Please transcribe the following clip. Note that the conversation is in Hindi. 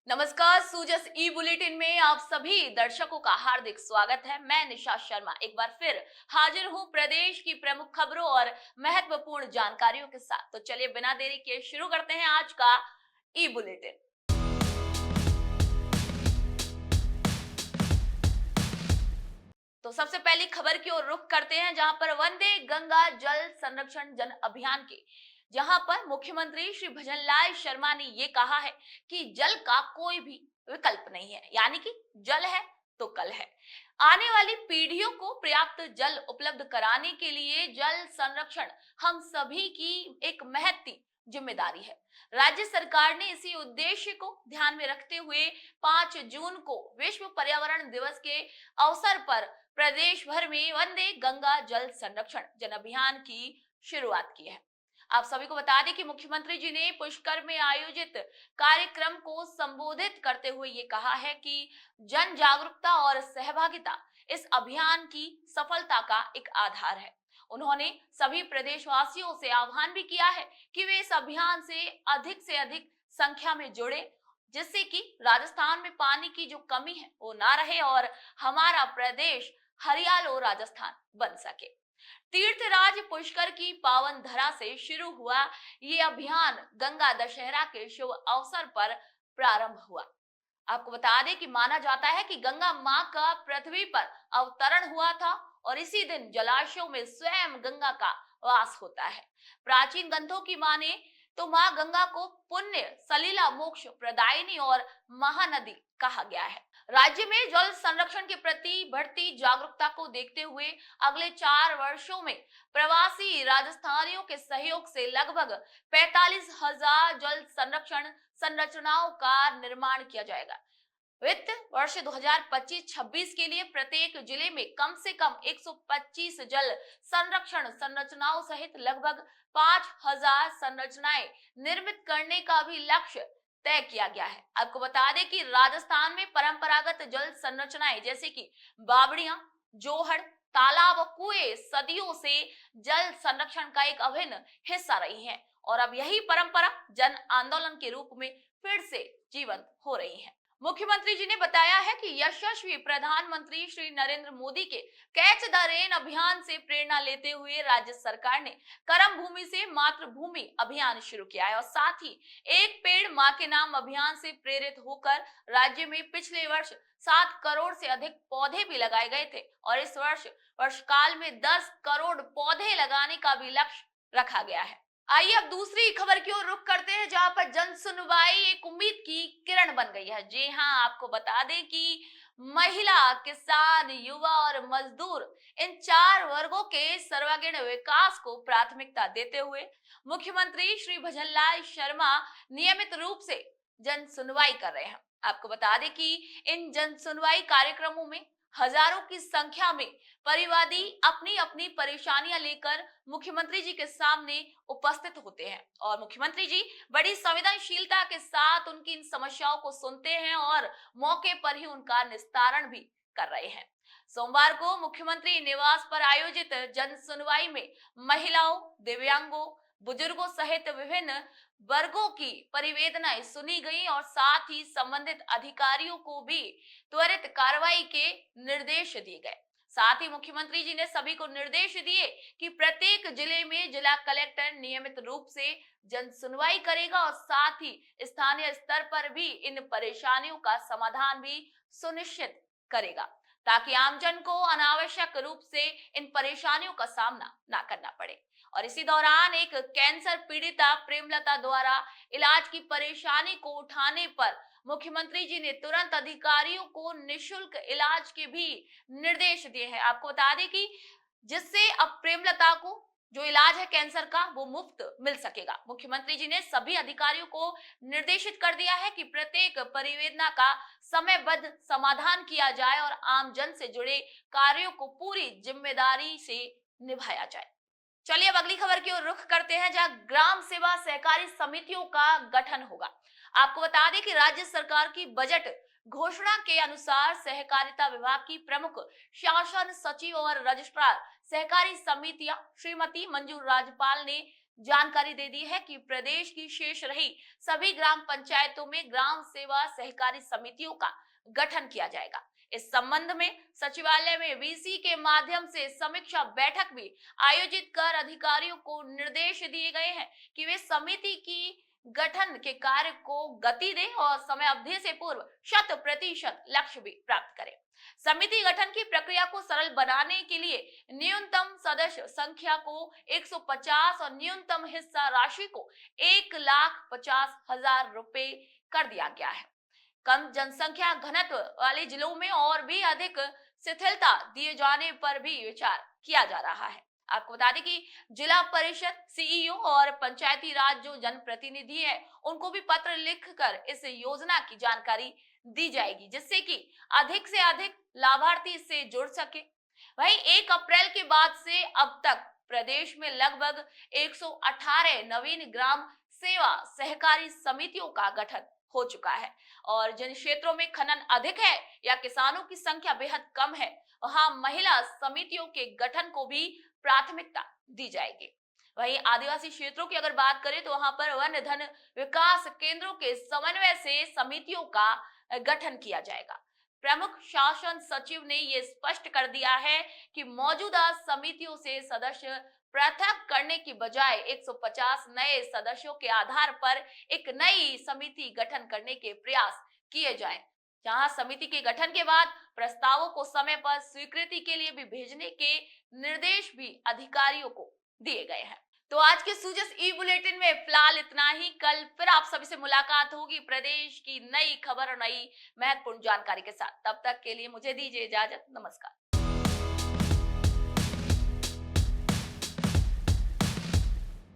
नमस्कार, सूजस ई बुलेटिन में आप सभी दर्शकों का हार्दिक स्वागत है। मैं निशा शर्मा एक बार फिर हाजिर हूं प्रदेश की प्रमुख खबरों और महत्वपूर्ण जानकारियों के साथ। तो चलिए बिना देरी के शुरू करते हैं आज का ई बुलेटिन। तो सबसे पहली खबर की ओर रुख करते हैं, जहां पर वंदे गंगा जल संरक्षण जन अभियान के जहां पर मुख्यमंत्री श्री भजनलाल शर्मा ने ये कहा है कि जल का कोई भी विकल्प नहीं है, यानी कि जल है तो कल है। आने वाली पीढ़ियों को पर्याप्त जल उपलब्ध कराने के लिए जल संरक्षण हम सभी की एक महती जिम्मेदारी है। राज्य सरकार ने इसी उद्देश्य को ध्यान में रखते हुए 5 जून को विश्व पर्यावरण दिवस के अवसर पर प्रदेश भर में वंदे गंगा जल संरक्षण जन अभियान की शुरुआत की है। आप सभी को बता दें कि मुख्यमंत्री जी ने पुष्कर में आयोजित कार्यक्रम को संबोधित करते हुए ये कहा है कि जन जागरूकता और सहभागिता इस अभियान की सफलता का एक आधार है। उन्होंने सभी प्रदेशवासियों से आह्वान भी किया है कि वे इस अभियान से अधिक संख्या में जुड़े, जिससे कि राजस्थान में पानी की जो कमी है वो ना रहे और हमारा प्रदेश हरियालो राजस्थान बन सके। तीर्थराज पुष्कर की पावन धरा से शुरू हुआ ये अभियान गंगा दशहरा के शुभ अवसर पर प्रारंभ हुआ। आपको बता दें कि माना जाता है कि गंगा मां का पृथ्वी पर अवतरण हुआ था और इसी दिन जलाशयों में स्वयं गंगा का वास होता है। प्राचीन ग्रंथों की माने तो मां गंगा को पुण्य सलीला मोक्ष प्रदायिनी और महानदी कहा गया है। राज्य में जल संरक्षण के प्रति बढ़ती जागरूकता को देखते हुए अगले 4 वर्षों में प्रवासी राजस्थानियों के सहयोग से लगभग 45,000 जल संरक्षण संरचनाओं का निर्माण किया जाएगा। वित्त वर्ष 2025-26 के लिए प्रत्येक जिले में कम से कम 125 जल संरक्षण संरचनाओं सहित लगभग 5,000 संरचनाएं निर्मित करने का भी लक्ष्य तय किया गया है। आपको बता दें कि राजस्थान में परंपरागत जल संरचनाएं जैसे कि बावड़ियां, जोहड़, तालाब और कुएं सदियों से जल संरक्षण का एक अभिन्न हिस्सा रही हैं और अब यही परंपरा जन आंदोलन के रूप में फिर से जीवंत हो रही है। मुख्यमंत्री जी ने बताया है कि यशस्वी प्रधानमंत्री श्री नरेंद्र मोदी के कैच द रेन अभियान से प्रेरणा लेते हुए राज्य सरकार ने कर्म भूमि से मातृभूमि अभियान शुरू किया है और साथ ही एक पेड़ मां के नाम अभियान से प्रेरित होकर राज्य में पिछले वर्ष 7 करोड़ से अधिक पौधे भी लगाए गए थे और इस वर्ष काल में 10 करोड़ पौधे लगाने का भी लक्ष्य रखा गया है। आइए अब दूसरी खबर की ओर रुख करते हैं, जहां पर जन सुनवाई एक उम्मीद की किरण बन गई है। जी हां, आपको बता दें कि महिला, किसान, युवा और मजदूर इन 4 वर्गों के सर्वांगीण विकास को प्राथमिकता देते हुए मुख्यमंत्री श्री भजनलाल शर्मा नियमित रूप से जन सुनवाई कर रहे हैं। आपको बता दें कि इन जन सुनवाई कार्यक्रमों में हजारों की संख्या में परिवादी अपनी अपनी परेशानियां लेकर मुख्यमंत्री जी के सामने उपस्थित होते हैं और मुख्यमंत्री जी बड़ी संवेदनशीलता के साथ उनकी इन समस्याओं को सुनते हैं और मौके पर ही उनका निस्तारण भी कर रहे हैं। सोमवार को मुख्यमंत्री निवास पर आयोजित जन सुनवाई में महिलाओं, दिव्यांगों, बुजुर्गों सहित विभिन्न वर्गों की परिवेदनाएं सुनी गई और साथ ही संबंधित अधिकारियों को भी त्वरित कार्रवाई के निर्देश दिए गए। साथ ही मुख्यमंत्री जी ने सभी को निर्देश दिए कि प्रत्येक जिले में जिला कलेक्टर नियमित रूप से जन सुनवाई करेगा और साथ ही स्थानीय स्तर पर भी इन परेशानियों का समाधान भी सुनिश्चित करेगा, ताकि आमजन को अनावश्यक रूप से इन परेशानियों का सामना ना करना पड़े। और इसी दौरान एक कैंसर पीड़िता प्रेमलता द्वारा इलाज की परेशानी को उठाने पर मुख्यमंत्री जी ने तुरंत अधिकारियों को निशुल्क इलाज के भी निर्देश दिए हैं। आपको बता दें कि जिससे अब प्रेमलता को जो इलाज है कैंसर का वो मुफ्त मिल सकेगा। मुख्यमंत्री जी ने सभी अधिकारियों को निर्देशित कर दिया है कि प्रत्येक परिवेदना का समयबद्ध समाधान किया जाए और आम जन से जुड़े कार्यों को पूरी जिम्मेदारी से निभाया जाए। चलिए अब अगली खबर की ओर रुख करते हैं, जहां ग्राम सेवा सहकारी समितियों का गठन होगा। आपको बता दें कि राज्य सरकार की बजट घोषणा के अनुसार सहकारिता विभाग की प्रमुख शासन सचिव और रजिस्ट्रार सहकारी समितियां श्रीमती मंजू राजपाल ने जानकारी दे दी है कि प्रदेश की शेष रही सभी ग्राम पंचायतों में ग्राम सेवा सहकारी समितियों का गठन किया जाएगा। इस संबंध में सचिवालय में वीसी के माध्यम से समीक्षा बैठक भी आयोजित कर अधिकारियों को निर्देश दिए गए हैं कि वे समिति की गठन के कार्य को गति दें और समय अवधि से पूर्व 100% लक्ष्य भी प्राप्त करें। समिति गठन की प्रक्रिया को सरल बनाने के लिए न्यूनतम सदस्य संख्या को 150 और न्यूनतम हिस्सा राशि को 1,50,000 रुपए कर दिया गया है। कम जनसंख्या घनत्व वाले जिलों में और भी अधिक शिथिलता दिए जाने पर भी विचार किया जा रहा है। आपको बता दें कि जिला परिषद सीईओ और पंचायती राज जो जनप्रतिनिधि है उनको भी पत्र लिखकर इस योजना की जानकारी दी जाएगी, जिससे कि अधिक से अधिक लाभार्थी इससे जुड़ सके। वहीं 1 अप्रैल के बाद से अब तक प्रदेश में लगभग 118 नवीन ग्राम सेवा सहकारी समितियों का गठन हो चुका है और जिन क्षेत्रों में खनन अधिक है या किसानों की संख्या बेहद कम है वहां महिला समितियों के गठन को भी प्राथमिकता दी जाएगी। वहीं आदिवासी क्षेत्रों की अगर बात करें तो वहां पर वन धन विकास केंद्रों के समन्वय से समितियों का गठन किया जाएगा। प्रमुख शासन सचिव ने यह स्पष्ट कर दिया है कि मौजूदा समितियों से सदस्य पृथक करने की बजाय 150 नए सदस्यों के आधार पर एक नई समिति गठन करने के प्रयास किए जाएं, जहां समिति के गठन के बाद प्रस्तावों को समय पर स्वीकृति के लिए भी भेजने के निर्देश भी अधिकारियों को दिए गए हैं। तो आज के सूजस ई बुलेटिन में फिलहाल इतना ही। कल फिर आप सभी से मुलाकात होगी प्रदेश की नई खबर और नई महत्वपूर्ण जानकारी के साथ। तब तक के लिए मुझे दीजिए इजाजत। नमस्कार।